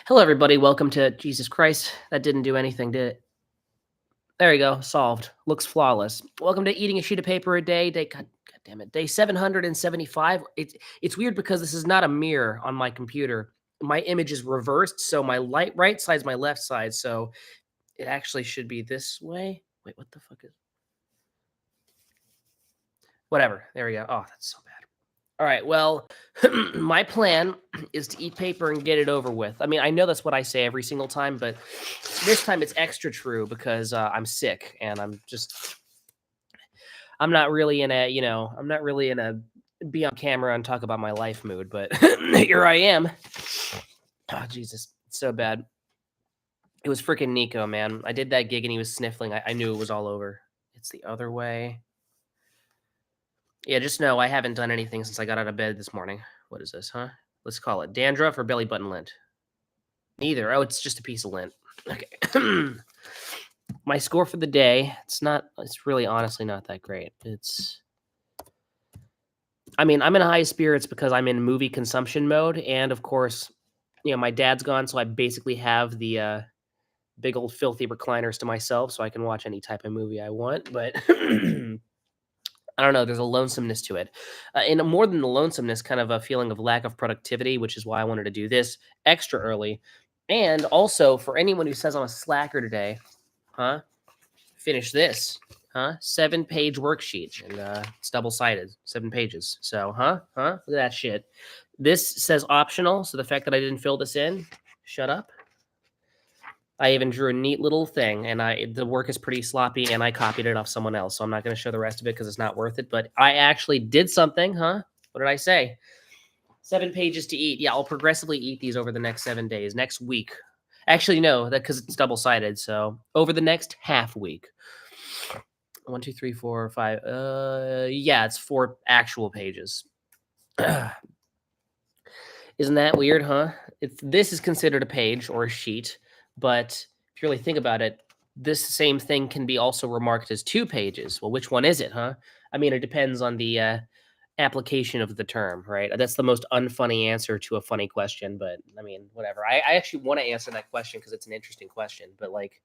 Hello, everybody. Welcome to Jesus Christ. That didn't do anything, did it? There you go. Solved. Looks flawless. Welcome to eating a sheet of paper a day. God damn it. Day 775. It's weird because this is not a mirror on my computer. My image is reversed, so my right side's my left side. So it actually should be this way. Wait, what the fuck is? Whatever. There we go. Oh, that's so bad. All right. Well, my plan is to eat paper and get it over with. I mean, I know that's what I say every single time, but this time it's extra true because I'm sick and I'm not really in a, I'm not really in a be on camera and talk about my life mood, but here I am. Oh, Jesus. It's so bad. It was freaking Nico, man. I did that gig and he was sniffling. I knew it was all over. It's the other way. Yeah, just know I haven't done anything since I got out of bed this morning. What is this, huh? Let's call it dandruff or belly button lint. Neither. Oh, it's just a piece of lint. Okay. My score for the day, it's really honestly not that great. I'm in high spirits because I'm in movie consumption mode. And of course, my dad's gone. So I basically have the big old filthy recliners to myself so I can watch any type of movie I want. But I don't know. There's a lonesomeness to it. And more than the lonesomeness, kind of a feeling of lack of productivity, which is why I wanted to do this extra early. And also, for anyone who says I'm a slacker today, huh? Finish this, huh? 7-page worksheet. And it's double-sided, 7 pages. So, huh? Look at that shit. This says optional, so the fact that I didn't fill this in, shut up. I even drew a neat little thing, and the work is pretty sloppy, and I copied it off someone else, so I'm not going to show the rest of it because it's not worth it, but I actually did something, huh? What did I say? 7 pages to eat. Yeah, I'll progressively eat these over the next 7 days, next week. Actually, no, that because it's double-sided, so over the next half week. 1, 2, 3, 4, 5. Yeah, it's 4 actual pages. Isn't that weird, huh? This is considered a page or a sheet. But if you really think about it, this same thing can be also remarked as 2 pages. Well, which one is it, huh? I mean, it depends on the application of the term, right? That's the most unfunny answer to a funny question, but I mean, whatever. I actually want to answer that question because it's an interesting question. But like,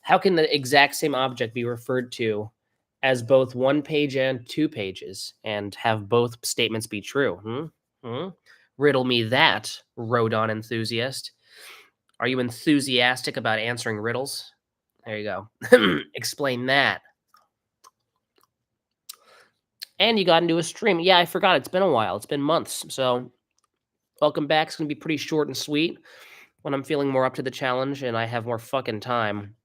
how can the exact same object be referred to as both 1 page and 2 pages and have both statements be true? Riddle me that, Rodon enthusiast. Are you enthusiastic about answering riddles? There you go. Explain that. And you got into a stream. Yeah, I forgot. It's been a while. It's been months. So welcome back. It's going to be pretty short and sweet when I'm feeling more up to the challenge and I have more fucking time.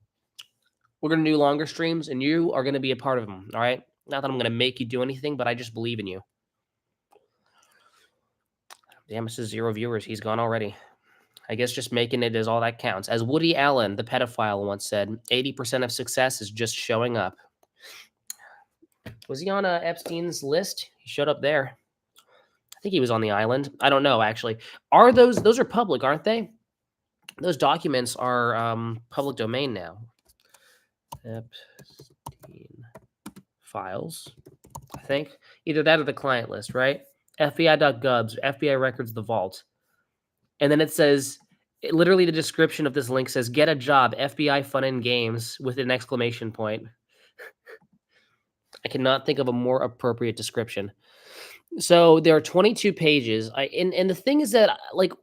We're going to do longer streams, and you are going to be a part of them, all right? Not that I'm going to make you do anything, but I just believe in you. Damn, this is 0 viewers. He's gone already. I guess just making it is all that counts. As Woody Allen, the pedophile, once said, 80% of success is just showing up. Was he on Epstein's list? He showed up there. I think he was on the island. I don't know, actually. Those are public, aren't they? Those documents are public domain now. Epstein files, I think. Either that or the client list, right? FBI.gov, FBI records, the vault. And then it says, literally the description of this link says, get a job, FBI fun and games, with an exclamation point. I cannot think of a more appropriate description. So there are 22 pages. And the thing is that, like,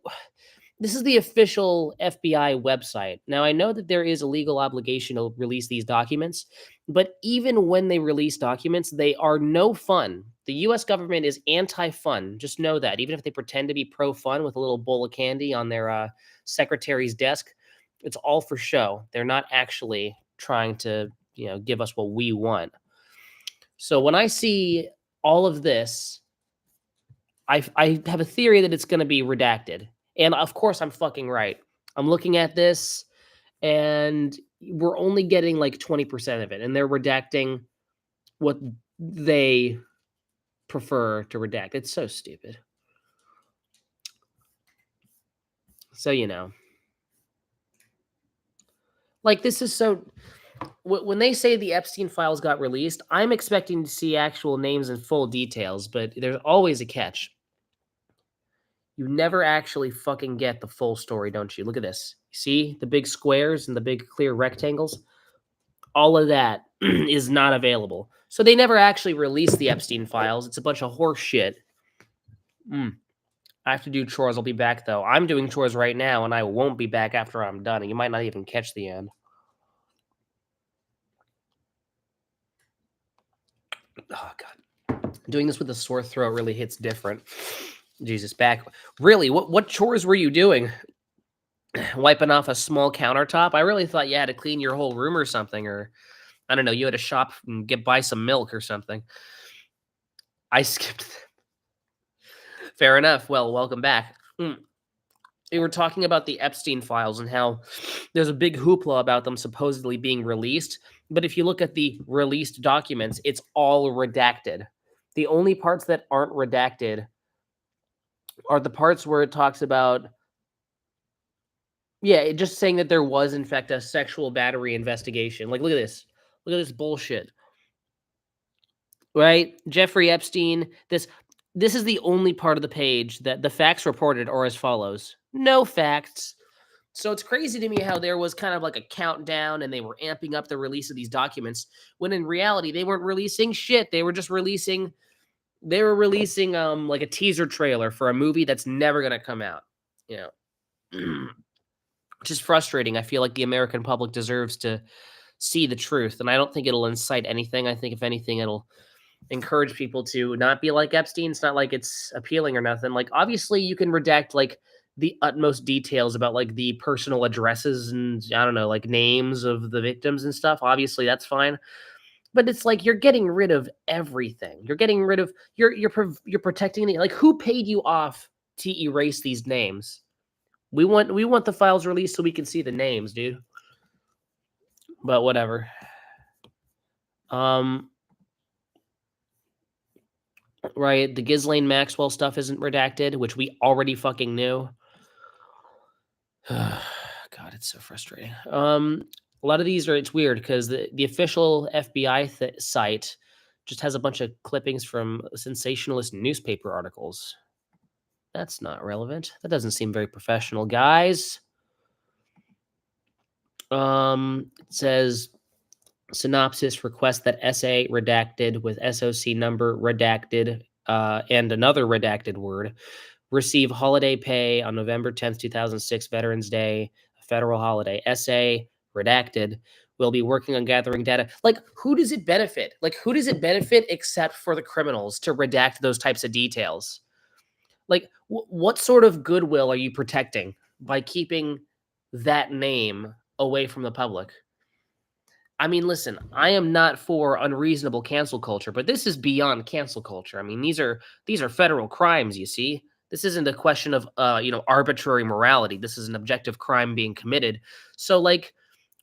this is the official FBI website. Now, I know that there is a legal obligation to release these documents, but even when they release documents, they are no fun. The U.S. government is anti-fun. Just know that. Even if they pretend to be pro-fun with a little bowl of candy on their secretary's desk, it's all for show. They're not actually trying to, give us what we want. So when I see all of this, I have a theory that it's going to be redacted. And of course, I'm fucking right. I'm looking at this, and we're only getting like 20% of it. And they're redacting what they prefer to redact. It's so stupid. So, like, this is so... When they say the Epstein files got released, I'm expecting to see actual names and full details, but there's always a catch. You never actually fucking get the full story, don't you? Look at this. See the big squares and the big clear rectangles? All of that is not available. So they never actually released the Epstein files. It's a bunch of horse shit. I have to do chores. I'll be back, though. I'm doing chores right now, and I won't be back after I'm done. And you might not even catch the end. Oh, God. Doing this with a sore throat really hits different. Jesus, back. Really, what chores were you doing? Wiping off a small countertop? I really thought you had to clean your whole room or something, or I don't know, you had to shop and buy some milk or something. I skipped them. Fair enough. Well, welcome back. We were talking about the Epstein files and how there's a big hoopla about them supposedly being released. But if you look at the released documents, it's all redacted. The only parts that aren't redacted are the parts where it talks about, just saying that there was, in fact, a sexual battery investigation. Like, look at this. Look at this bullshit. Right? Jeffrey Epstein, this is the only part of the page that the facts reported are as follows. No facts. So it's crazy to me how there was kind of like a countdown and they were amping up the release of these documents when in reality they weren't releasing shit. They were just releasing like a teaser trailer for a movie that's never going to come out, you know. Which is frustrating. I feel like the American public deserves to see the truth, and I don't think it'll incite anything. I think if anything it'll encourage people to not be like Epstein. It's not like it's appealing or nothing. Like, obviously, you can redact like the utmost details about like the personal addresses and I don't know, like names of the victims and stuff. Obviously, that's fine. But it's like you're getting rid of everything. You're getting rid of you're protecting the like who paid you off to erase these names? We want the files released so we can see the names, dude. But whatever. Right, the Ghislaine Maxwell stuff isn't redacted, which we already fucking knew. God, it's so frustrating. A lot of these it's weird because the official FBI site just has a bunch of clippings from sensationalist newspaper articles. That's not relevant. That doesn't seem very professional, guys. It says synopsis requests that SA redacted with SOC number redacted and another redacted word receive holiday pay on November 10th, 2006, Veterans Day, a federal holiday. SA redacted will be working on gathering data. Like, who does it benefit? Like, who does it benefit except for the criminals to redact those types of details? Like, what sort of goodwill are you protecting by keeping that name away from the public? I mean, listen, I am not for unreasonable cancel culture, but this is beyond cancel culture. I mean, these are federal crimes, you see. This isn't a question of arbitrary morality. This is an objective crime being committed. So like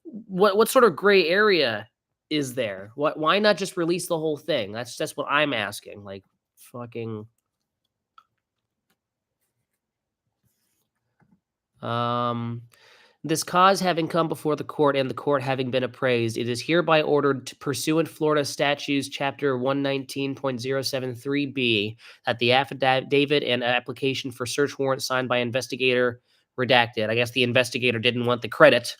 what sort of gray area is there? Why not just release the whole thing? That's what I'm asking. Like fucking this cause having come before the court and the court having been appraised, it is hereby ordered to pursuant Florida Statutes Chapter 119.073b that the affidavit and application for search warrant signed by investigator redacted. I guess the investigator didn't want the credit.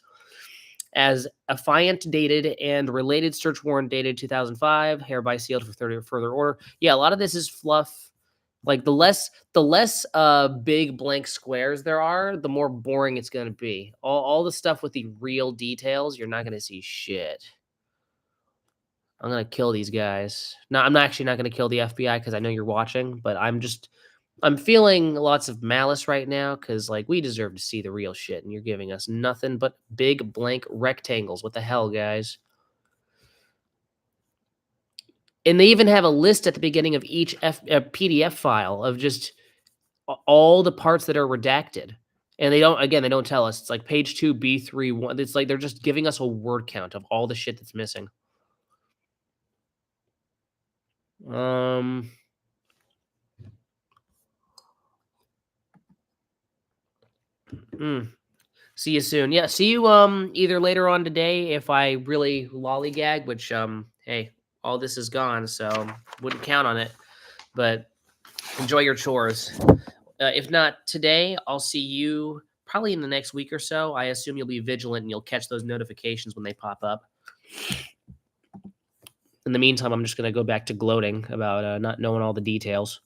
As affiant dated and related search warrant dated 2005, hereby sealed for further order. Yeah, a lot of this is fluff. Like the less big blank squares there are, the more boring it's going to be. All the stuff with the real details, you're not going to see shit. I'm going to kill these guys. No, I'm actually not going to kill the FBI because I know you're watching, but I'm feeling lots of malice right now because like we deserve to see the real shit and you're giving us nothing but big blank rectangles. What the hell, guys? And they even have a list at the beginning of each PDF file of just all the parts that are redacted. And they don't tell us. It's like page 2, B3, 1. It's like they're just giving us a word count of all the shit that's missing. See you soon. Yeah, see you either later on today if I really lollygag, which hey, all this is gone, so wouldn't count on it. But enjoy your chores. If not today, I'll see you probably in the next week or so. I assume you'll be vigilant and you'll catch those notifications when they pop up. In the meantime, I'm just going to go back to gloating about not knowing all the details.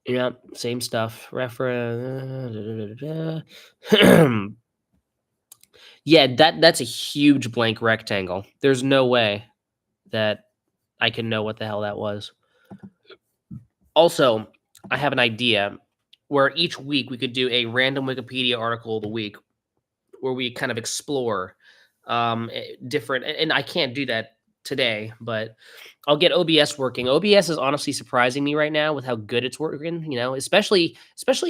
Yeah, same stuff. Reference. Yeah, that's a huge blank rectangle. There's no way that I can know what the hell that was. Also, I have an idea where each week we could do a random Wikipedia article of the week where we kind of explore different, and I can't do that today, but I'll get OBS working. OBS is honestly surprising me right now with how good it's working, especially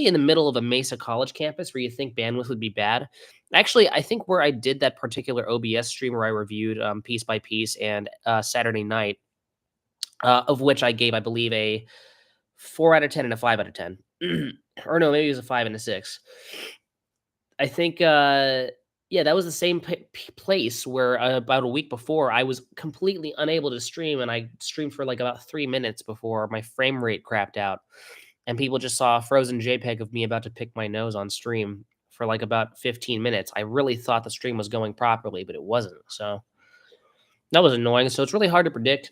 in the middle of a Mesa College campus where you think bandwidth would be bad. Actually, I think where I did that particular OBS stream where I reviewed piece by piece and Saturday night, of which I gave, I believe, a 4 out of 10 and a 5 out of 10. Or no, maybe it was a 5 and a 6. I think, yeah, that was the same place where about a week before I was completely unable to stream, and I streamed for like about 3 minutes before my frame rate crapped out, and people just saw a frozen JPEG of me about to pick my nose on stream for like about 15 minutes. I really thought the stream was going properly, but it wasn't. So that was annoying. So it's really hard to predict.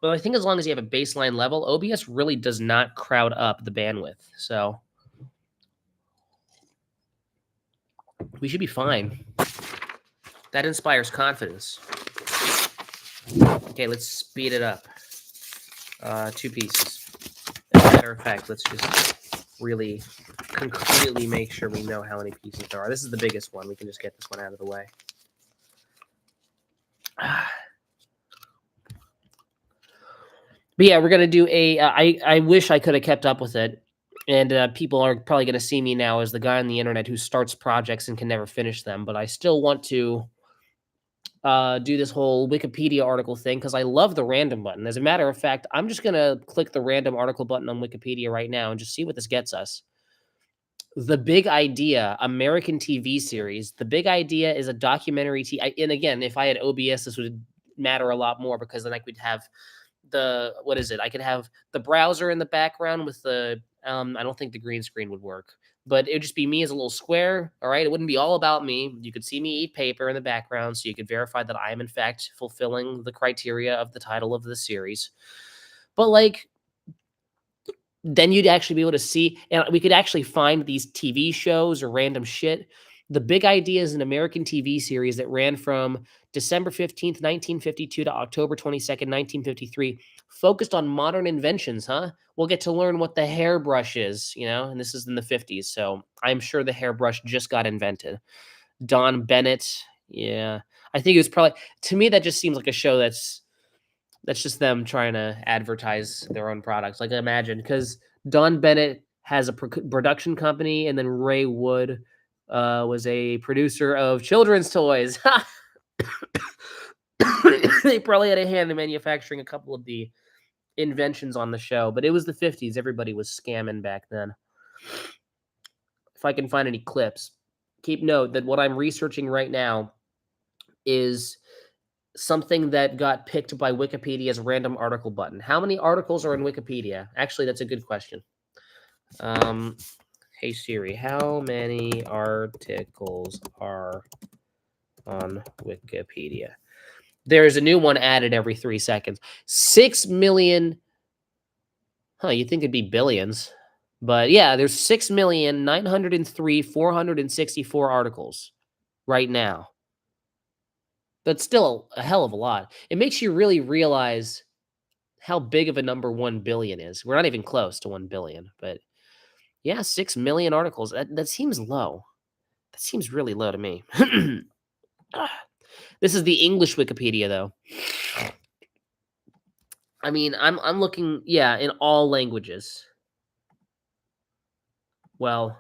But I think as long as you have a baseline level, OBS really does not crowd up the bandwidth. So we should be fine. That inspires confidence. Okay, let's speed it up. 2 pieces. As a matter of fact, let's just really concretely make sure we know how many pieces there are. This is the biggest one. We can just get this one out of the way. But yeah, we're going to do I wish I could have kept up with it. And people are probably going to see me now as the guy on the internet who starts projects and can never finish them. But I still want to do this whole Wikipedia article thing because I love the random button. As a matter of fact, I'm just going to click the random article button on Wikipedia right now and just see what this gets us. The Big Idea, American TV series. The Big Idea is a documentary. And again, if I had OBS, this would matter a lot more because then I could have what is it? I could have the browser in the background with the, I don't think the green screen would work, but it would just be me as a little square. All right. It wouldn't be all about me. You could see me eat paper in the background. So you could verify that I am in fact fulfilling the criteria of the title of the series. But like, then you'd actually be able to see, and we could actually find these TV shows or random shit. The Big Idea is an American TV series that ran from December 15th, 1952 to October 22nd, 1953, focused on modern inventions, huh? We'll get to learn what the hairbrush is, and this is in the 50s, so I'm sure the hairbrush just got invented. Don Bennett, yeah. I think it was probably, to me, that just seems like a show that's just them trying to advertise their own products. Like, imagine, because Don Bennett has a production company, and then Ray Wood was a producer of children's toys. They probably had a hand in manufacturing a couple of the inventions on the show, but it was the 50s. Everybody was scamming back then. If I can find any clips, keep note that what I'm researching right now is something that got picked by Wikipedia's random article button. How many articles are in Wikipedia? Actually, that's a good question. Hey Siri, how many articles are on Wikipedia? There's a new one added every 3 seconds. 6 million. You'd think it'd be billions. But yeah, there's 6,903,464 articles right now. That's still a hell of a lot. It makes you really realize how big of a number 1 billion is. We're not even close to 1 billion, but yeah, 6 million articles. That seems low. That seems really low to me. This is the English Wikipedia, though. I mean, I'm looking, yeah, in all languages. Well,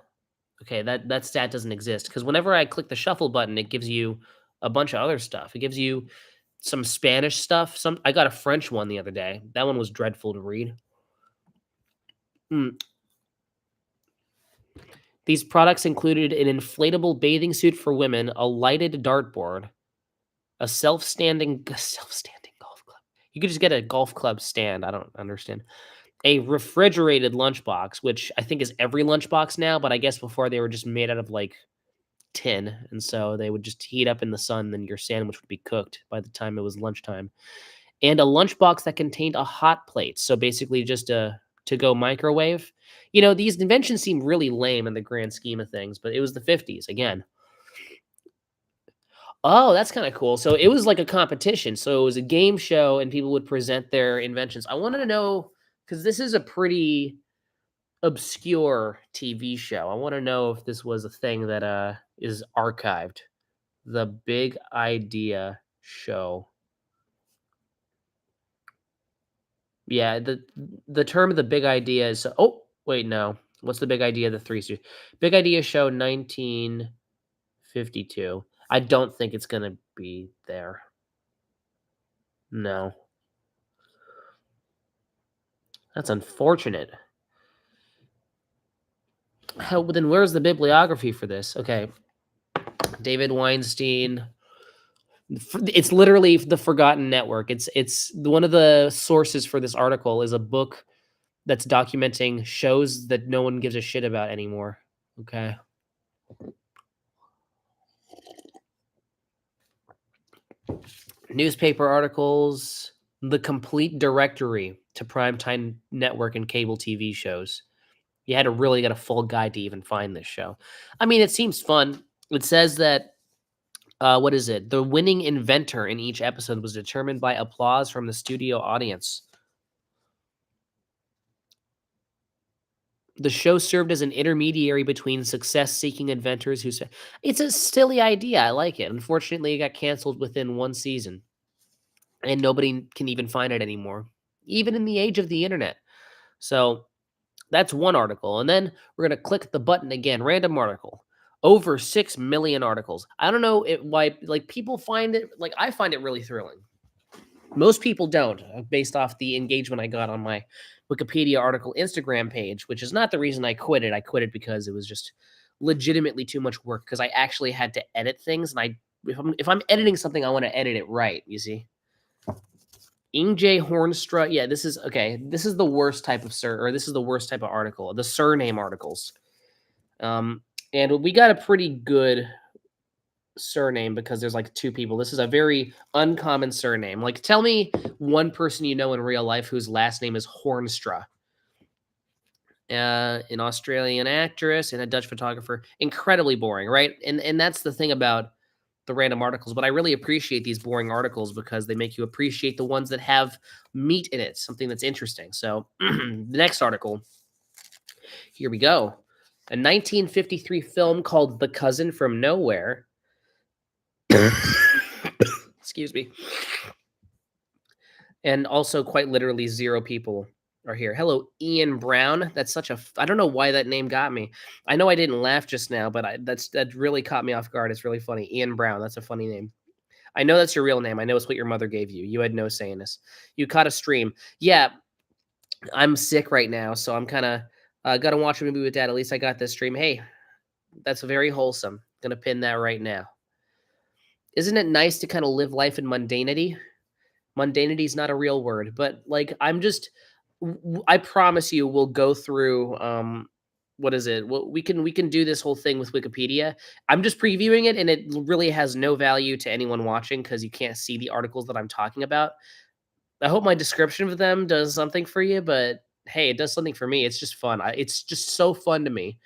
okay, that stat doesn't exist because whenever I click the shuffle button, it gives you a bunch of other stuff. It gives you some Spanish stuff. I got a French one the other day. That one was dreadful to read. These products included an inflatable bathing suit for women, a lighted dartboard, a self-standing golf club. You could just get a golf club stand. I don't understand. a refrigerated lunchbox, which I think is every lunchbox now, but I guess before they were just made out of like tin, and so they would just heat up in the sun, then your sandwich would be cooked by the time it was lunchtime. And a lunchbox that contained a hot plate, so basically just a to-go microwave. These inventions seem really lame in the grand scheme of things, but it was the '50s again. Oh, that's kinda cool. So it was like a competition. So it was a game show and people would present their inventions. I wanted to know, because this is a pretty obscure TV show. I wanna know if this was a thing that, is archived. The Big Idea Show. Yeah, the term of the big idea is, oh, wait, no. What's the big idea of the Three Stooges? Big Idea Show 1952. I don't think it's gonna be there. No. That's unfortunate. How then where's the bibliography for this? Okay. David Weinstein. It's literally the Forgotten Network. It's one of the sources for this article is a book that's documenting shows that no one gives a shit about anymore. Okay. Newspaper articles, the complete directory to primetime network and cable TV shows. You had to really get a full guide to even find this show. I mean, it seems fun. It says that what is it? The winning inventor in each episode was determined by applause from the studio audience. The show served as an intermediary between success-seeking inventors who said it's a silly idea. I like it. Unfortunately, it got canceled within one season, and nobody can even find it anymore, even in the age of the internet. So that's one article, and then we're gonna click the button again. Random article. Over 6 million articles. I don't know why, like, people find it, like, I find it really thrilling. Most people don't, based off the engagement I got on my Wikipedia article Instagram page, which is not the reason I quit it. I quit it because it was just legitimately too much work because I actually had to edit things, and if I'm editing something, I want to edit it right, you see? Inge Hornstra. Yeah, this is okay. This is the worst type of this is the worst type of article, the surname articles. And we got a pretty good surname because there's like two people. This is a very uncommon surname. Like, tell me one person you know in real life whose last name is Hornstra. An Australian actress and a Dutch photographer. Incredibly boring, right? And that's the thing about the random articles. But I really appreciate these boring articles because they make you appreciate the ones that have meat in it, something that's interesting. So the next article. Here we go. A 1953 film called The Cousin from Nowhere. Excuse me. And also, quite literally, 0 people are here. Hello, Ian Brown. That's such a. I don't know why that name got me. I know I didn't laugh just now, but that really caught me off guard. It's really funny. Ian Brown. That's a funny name. I know that's your real name. I know it's what your mother gave you. You had no say in this. You caught a stream. Yeah, I'm sick right now, so I'm kind of gonna watch a movie with Dad. At least I got this stream. Hey, that's very wholesome. Gonna pin that right now. Isn't it nice to kind of live life in mundanity? Mundanity is not a real word, but like I promise you, we'll go through. What is it? Well, we can do this whole thing with Wikipedia. I'm just previewing it, and it really has no value to anyone watching because you can't see the articles that I'm talking about. I hope my description of them does something for you, but hey, it does something for me. It's just fun. It's just so fun to me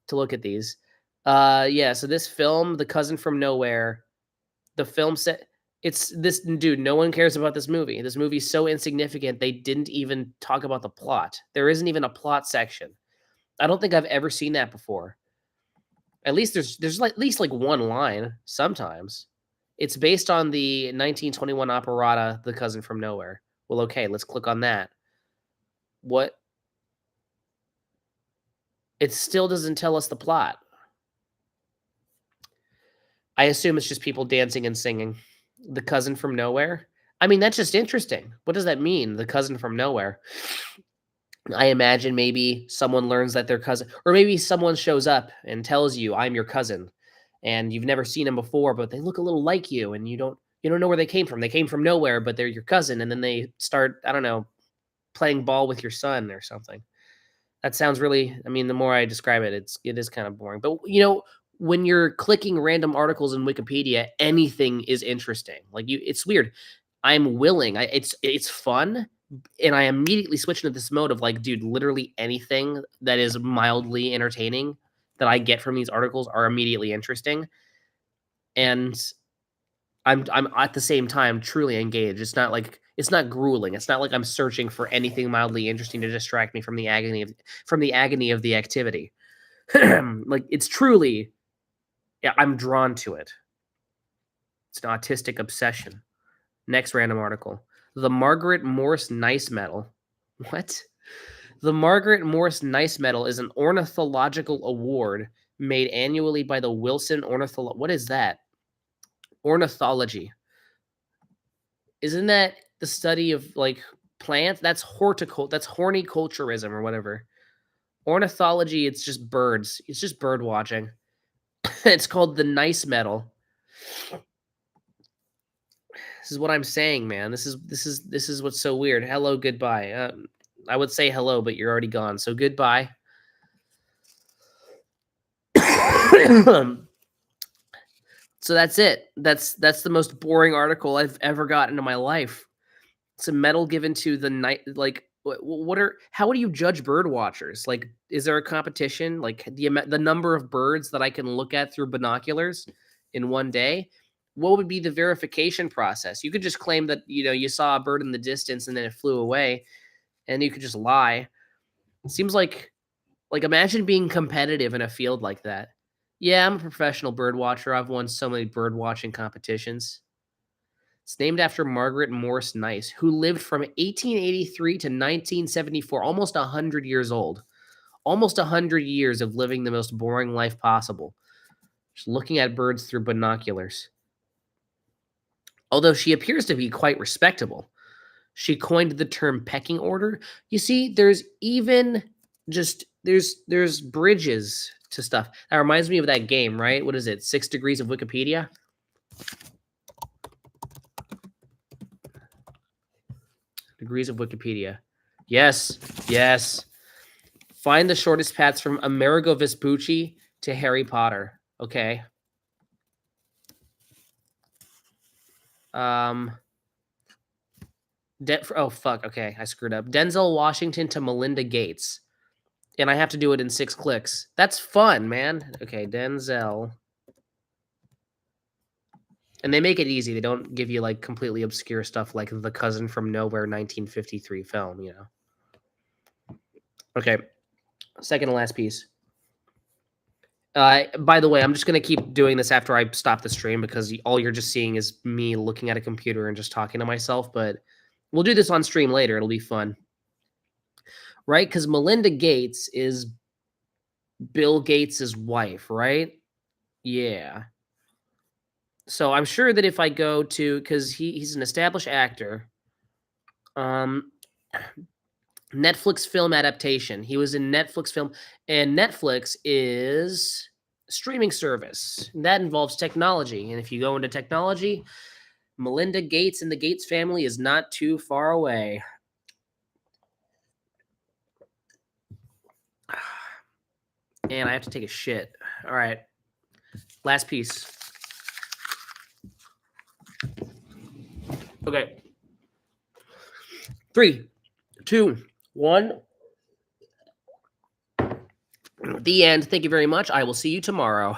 to look at these. Yeah. So this film, The Cousin from Nowhere, the film set. It's this dude. No one cares about this movie. This movie's so insignificant. They didn't even talk about the plot. There isn't even a plot section. I don't think I've ever seen that before. At least there's like at least like one line sometimes. It's based on the 1921 operetta The Cousin from Nowhere. Well, okay, let's click on that. What? It still doesn't tell us the plot. I assume it's just people dancing and singing. The Cousin from Nowhere? I mean, that's just interesting. What does that mean? The Cousin from Nowhere? I imagine maybe someone learns that their cousin, or maybe someone shows up and tells you, "I'm your cousin," and you've never seen them before, but they look a little like you, and you don't know where they came from. They came from nowhere, but they're your cousin, and then they start, I don't know, playing ball with your son or something. That sounds really, I mean, the more I describe it, it is kind of boring. But when you're clicking random articles in Wikipedia, anything is interesting. Like it's weird. I'm willing. It's fun, and I immediately switch into this mode of like, dude, literally anything that is mildly entertaining that I get from these articles are immediately interesting. And I'm at the same time truly engaged. It's not grueling. It's not like I'm searching for anything mildly interesting to distract me from the agony of the activity. Like it's truly, yeah, I'm drawn to it. It's an autistic obsession. Next random article. The Margaret Morse Nice Medal. What? The Margaret Morse Nice Medal is an ornithological award made annually by the Wilson Ornithology. What is that? Ornithology. Isn't that the study of like plants? That's horticulture. That's horticulturism or whatever. Ornithology, it's just birds. It's just bird watching. It's called the Nice Medal. This is what I'm saying, man. This is what's so weird. Hello, goodbye. I would say hello, but you're already gone. So goodbye. So that's it. That's the most boring article I've ever gotten in my life. It's a medal given to the night. Like, how do you judge bird watchers? Like, is there a competition? Like the number of birds that I can look at through binoculars in one day? What would be the verification process? You could just claim that you saw a bird in the distance and then it flew away, and you could just lie. It seems like imagine being competitive in a field like that. Yeah, I'm a professional bird watcher. I've won so many bird watching competitions. It's named after Margaret Morse Nice, who lived from 1883 to 1974, almost 100 years old. Almost 100 years of living the most boring life possible. Just looking at birds through binoculars. Although she appears to be quite respectable. She coined the term pecking order. You see, there's even just there's bridges to stuff. That reminds me of that game, right? What is it? 6 Degrees of Wikipedia? Degrees of Wikipedia. Yes. Find the shortest paths from Amerigo Vespucci to Harry Potter. Okay. Oh, fuck. Okay, I screwed up. Denzel Washington to Melinda Gates. And I have to do it in 6 clicks. That's fun, man. Okay, Denzel. And they make it easy. They don't give you like completely obscure stuff like The Cousin from Nowhere 1953 film, Okay. Second and last piece. By the way, I'm just going to keep doing this after I stop the stream because all you're just seeing is me looking at a computer and just talking to myself. But we'll do this on stream later. It'll be fun. Right? Because Melinda Gates is Bill Gates' wife, right? Yeah. So I'm sure that if I go to, because he's an established actor, Netflix film adaptation. He was in Netflix film, and Netflix is a streaming service. That involves technology. And if you go into technology, Melinda Gates and the Gates family is not too far away. And I have to take a shit. All right. Last piece. Okay. 3, 2, 1. The end. Thank you very much. I will see you tomorrow.